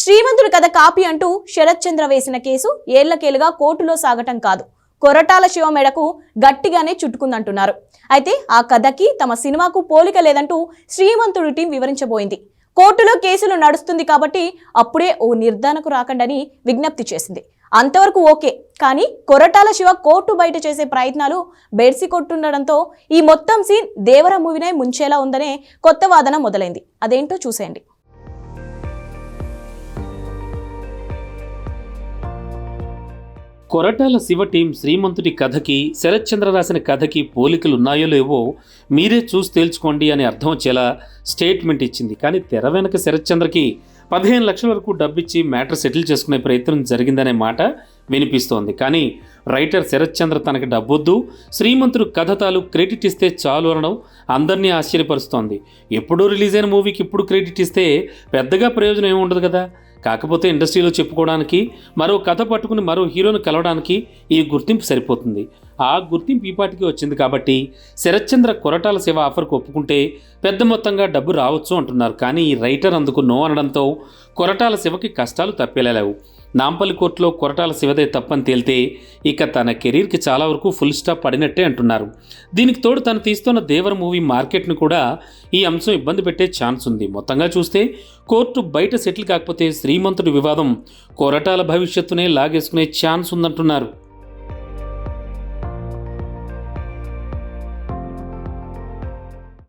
శ్రీమంతుడి కథ కాపీ అంటూ శరత్ చంద్ర వేసిన కేసు ఏళ్లకేలుగా కోర్టులో సాగటం కాదు, కొరటాల శివ మెడకు గట్టిగానే చుట్టుకుందంటున్నారు. అయితే ఆ కథకి తమ సినిమాకు పోలిక లేదంటూ శ్రీమంతుడి టీం వివరించబోయింది. కోర్టులో కేసులు నడుస్తుంది కాబట్టి అప్పుడే ఓ నిర్ధారణకు రాకండని విజ్ఞప్తి చేసింది. అంతవరకు ఓకే, కానీ కొరటాల శివ కోర్టు బయట చేసే ప్రయత్నాలు బెడ్సి కొట్టుండడంతో ఈ మొత్తం సీన్ దేవర మూవీనే ముంచేలా ఉందనే కొత్త వాదన మొదలైంది. అదేంటో చూసేయండి. కొరటాల శివ టీం శ్రీమంతుడి కథకి శరత్ చంద్ర రాసిన కథకి పోలికలు ఉన్నాయో లేవో మీరే చూసి తేల్చుకోండి అని అర్థం వచ్చేలా స్టేట్మెంట్ ఇచ్చింది. కానీ తెర వెనక శరత్ చంద్రకి 15 లక్షల వరకు డబ్బిచ్చి మ్యాటర్ సెటిల్ చేసుకునే ప్రయత్నం జరిగిందనే మాట వినిపిస్తోంది. కానీ రైటర్ శరత్ చంద్ర తనకి డబ్బొద్దు, శ్రీమంతుడు కథ తాలూకు క్రెడిట్ ఇస్తే చాలు అనడం అందరినీ ఆశ్చర్యపరుస్తోంది. ఎప్పుడూ రిలీజ్ అయిన మూవీకి ఇప్పుడు క్రెడిట్ ఇస్తే పెద్దగా ప్రయోజనం ఏమి ఉండదు కదా. కాకపోతే ఇండస్ట్రీలో చెప్పుకోవడానికి, మరో కథ పట్టుకుని మరో హీరోను కలవడానికి ఈ గుర్తింపు సరిపోతుంది. ఆ గుర్తింపు ఈ పాటికి వచ్చింది కాబట్టి శరత్ చంద్ర కొరటాల శివ ఆఫర్కు ఒప్పుకుంటే పెద్ద మొత్తంగా డబ్బు రావచ్చు అంటున్నారు. కానీ ఈ రైటర్ అందుకు నో అనడంతో కొరటాల శివకి కష్టాలు తప్పేలేవు. నాంపల్లి కోర్టులో కొరటాల శివదే తప్పని తేలితే ఇక తన కెరీర్కి చాలా వరకు ఫుల్ స్టాప్ పడినట్టే అంటున్నారు. దీనికి తోడు తను తీస్తున్న దేవర మూవీ మార్కెట్ను కూడా ఈ అంశం ఇబ్బంది పెట్టే ఛాన్స్ ఉంది. మొత్తంగా చూస్తే కోర్టు బయట సెటిల్ కాకపోతే శ్రీమంతుడి వివాదం కొరటాల భవిష్యత్తునే లాగేసుకునే ఛాన్స్ ఉందంటున్నారు.